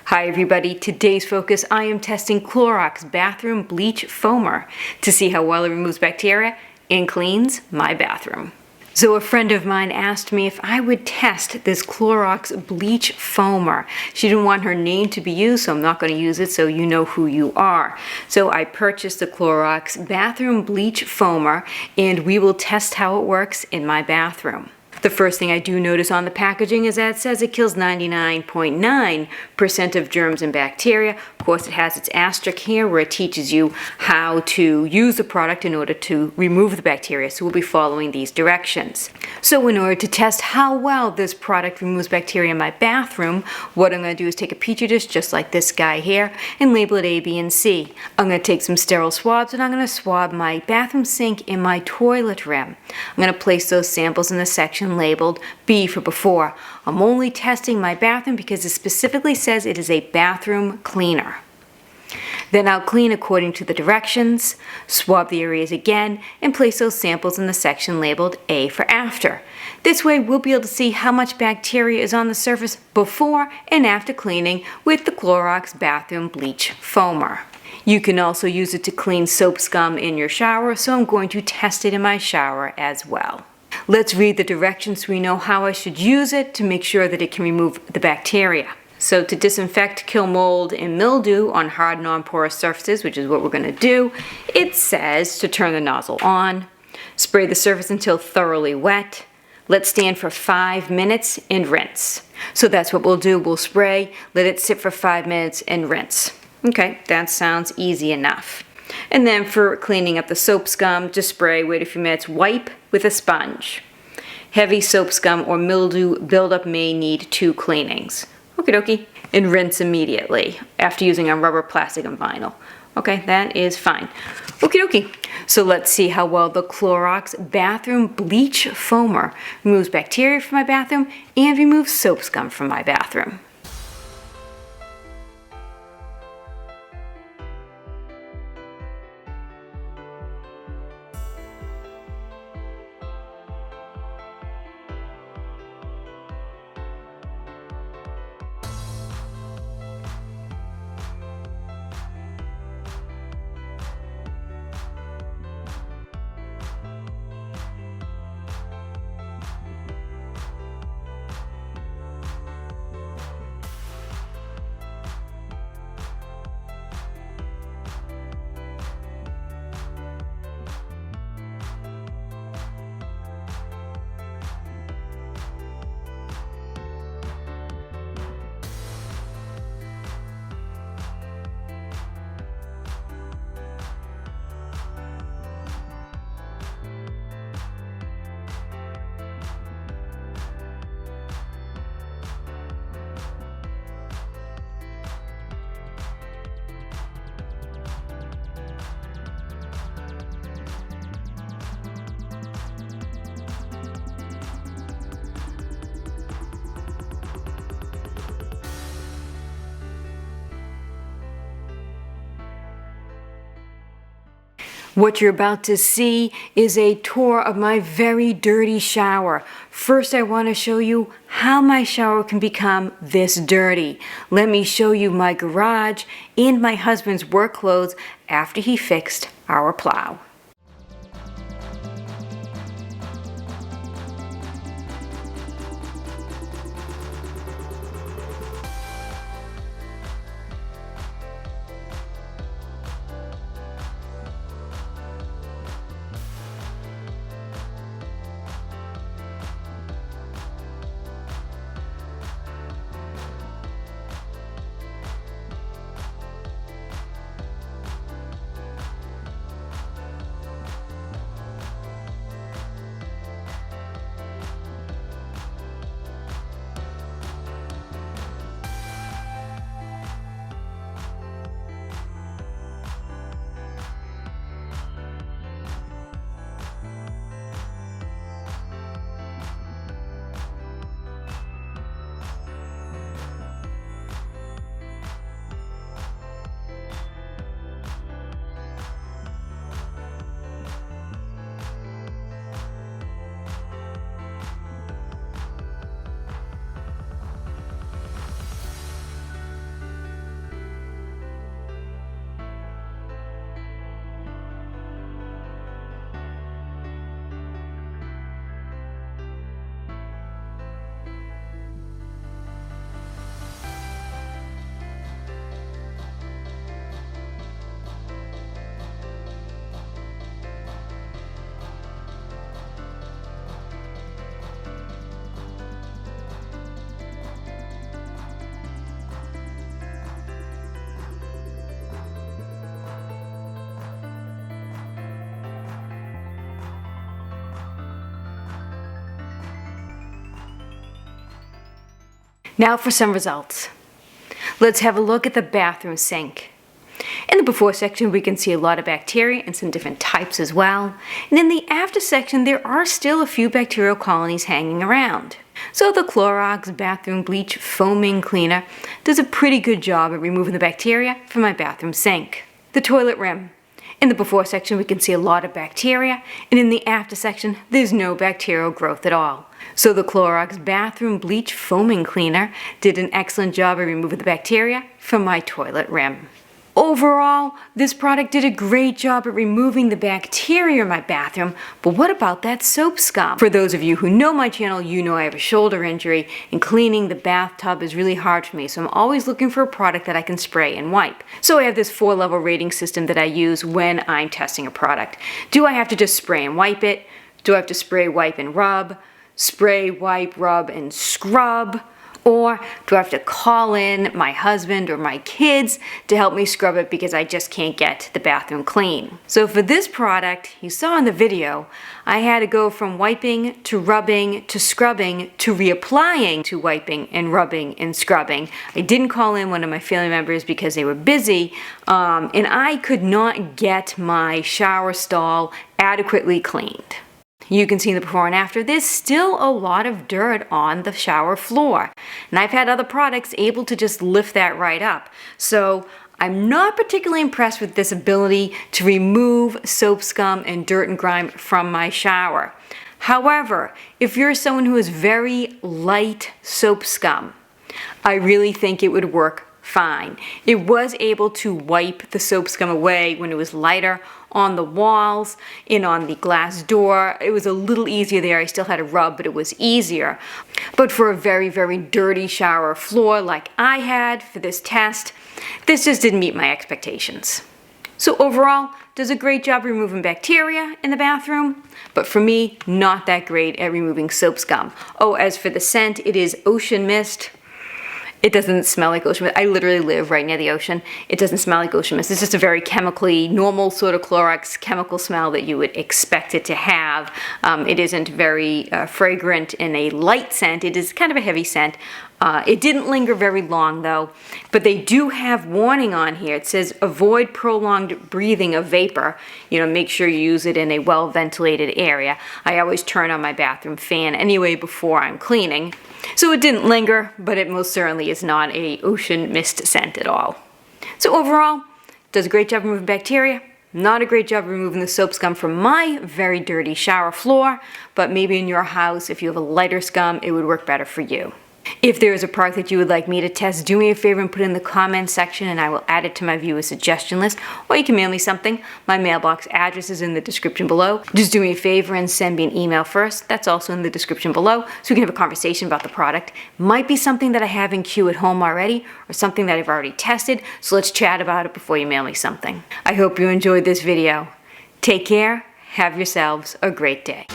Hi everybody, today's focus, I am testing Clorox Bathroom Bleach Foamer to see how well it removes bacteria and cleans my bathroom. So a friend of mine asked me if I would test this Clorox Bleach Foamer. She didn't want her name to be used, so I'm not going to use it so you know who you are. So I purchased the Clorox Bathroom Bleach Foamer and we will test how it works in my bathroom. The first thing I do notice on the packaging is that it says it kills 99.9% of germs and bacteria. Of course, it has its asterisk here where it teaches you how to use the product in order to remove the bacteria. So we'll be following these directions. So in order to test how well this product removes bacteria in my bathroom, what I'm going to do is take a petri dish just like this guy here and label it A, B, and C. I'm going to take some sterile swabs and I'm going to swab my bathroom sink and my toilet rim. I'm going to place those samples in the section labeled B for before. I'm only testing my bathroom because it specifically says it is a bathroom cleaner. Then I'll clean according to the directions, swab the areas again, and place those samples in the section labeled A for after. This way we'll be able to see how much bacteria is on the surface before and after cleaning with the Clorox Bathroom Bleach Foamer. You can also use it to clean soap scum in your shower, so I'm going to test it in my shower as well. Let's read the directions so we know how I should use it to make sure that it can remove the bacteria. So to disinfect, kill mold and mildew on hard non-porous surfaces, which is what we're going to do, it says to turn the nozzle on, spray the surface until thoroughly wet, let stand for 5 minutes and rinse. So that's what we'll do. We'll spray, let it sit for 5 minutes and rinse. Okay, that sounds easy enough. And then for cleaning up the soap scum, just spray, wait a few minutes, wipe with a sponge. Heavy soap scum or mildew buildup may need 2 cleanings. Okie dokie. And rinse immediately after using on rubber, plastic, and vinyl. Okay, that is fine. Okie dokie. So let's see how well the Clorox Bathroom Bleach Foamer removes bacteria from my bathroom and removes soap scum from my bathroom. What you're about to see is a tour of my very dirty shower. First, I want to show you how my shower can become this dirty. Let me show you my garage and my husband's work clothes after he fixed our plow. Now for some results. Let's have a look at the bathroom sink. In the before section, we can see a lot of bacteria and some different types as well. And in the after section, there are still a few bacterial colonies hanging around. So the Clorox Bathroom Bleach Foaming Cleaner does a pretty good job at removing the bacteria from my bathroom sink. The toilet rim. In the before section, we can see a lot of bacteria, and in the after section, there's no bacterial growth at all. So the Clorox Bathroom Bleach Foaming Cleaner did an excellent job at removing the bacteria from my toilet rim. Overall, this product did a great job at removing the bacteria in my bathroom, but what about that soap scum? For those of you who know my channel, you know I have a shoulder injury, and cleaning the bathtub is really hard for me, so I'm always looking for a product that I can spray and wipe. So I have this 4-level rating system that I use when I'm testing a product. Do I have to just spray and wipe it? Do I have to spray, wipe, and rub? Spray, wipe, rub, and scrub? Or do I have to call in my husband or my kids to help me scrub it because I just can't get the bathroom clean? So for this product, you saw in the video, I had to go from wiping to rubbing to scrubbing to reapplying to wiping and rubbing and scrubbing. I didn't call in one of my family members because they were busy, and I could not get my shower stall adequately cleaned. You can see in the before and after, there's still a lot of dirt on the shower floor. And I've had other products able to just lift that right up. So I'm not particularly impressed with this ability to remove soap scum and dirt and grime from my shower. However, if you're someone who has very light soap scum, I really think it would work fine. It was able to wipe the soap scum away when it was lighter on the walls and on the glass door. It was a little easier there. I still had to rub, but it was easier. But for a very, very dirty shower floor like I had for this test, this just didn't meet my expectations. So overall, does a great job removing bacteria in the bathroom, but for me, not that great at removing soap scum. Oh, as for the scent, it is ocean mist. It doesn't smell like ocean mist. I literally live right near the ocean. It doesn't smell like ocean mist. It's just a very chemically, normal sort of Clorox chemical smell that you would expect it to have. It isn't very fragrant in a light scent. It is kind of a heavy scent. It didn't linger very long though, but they do have warning on here. It says avoid prolonged breathing of vapor. You know, make sure you use it in a well-ventilated area. I always turn on my bathroom fan anyway before I'm cleaning. So it didn't linger, but it most certainly is not a ocean mist scent at all. So overall, does a great job removing bacteria. Not a great job removing the soap scum from my very dirty shower floor, but maybe in your house, if you have a lighter scum, it would work better for you. If there is a product that you would like me to test, do me a favor and put it in the comments section and I will add it to my viewer suggestion list, or you can mail me something. My mailbox address is in the description below. Just do me a favor and send me an email first. That's also in the description below, so we can have a conversation about the product. Might be something that I have in queue at home already, or something that I've already tested, so let's chat about it before you mail me something. I hope you enjoyed this video. Take care, have yourselves a great day.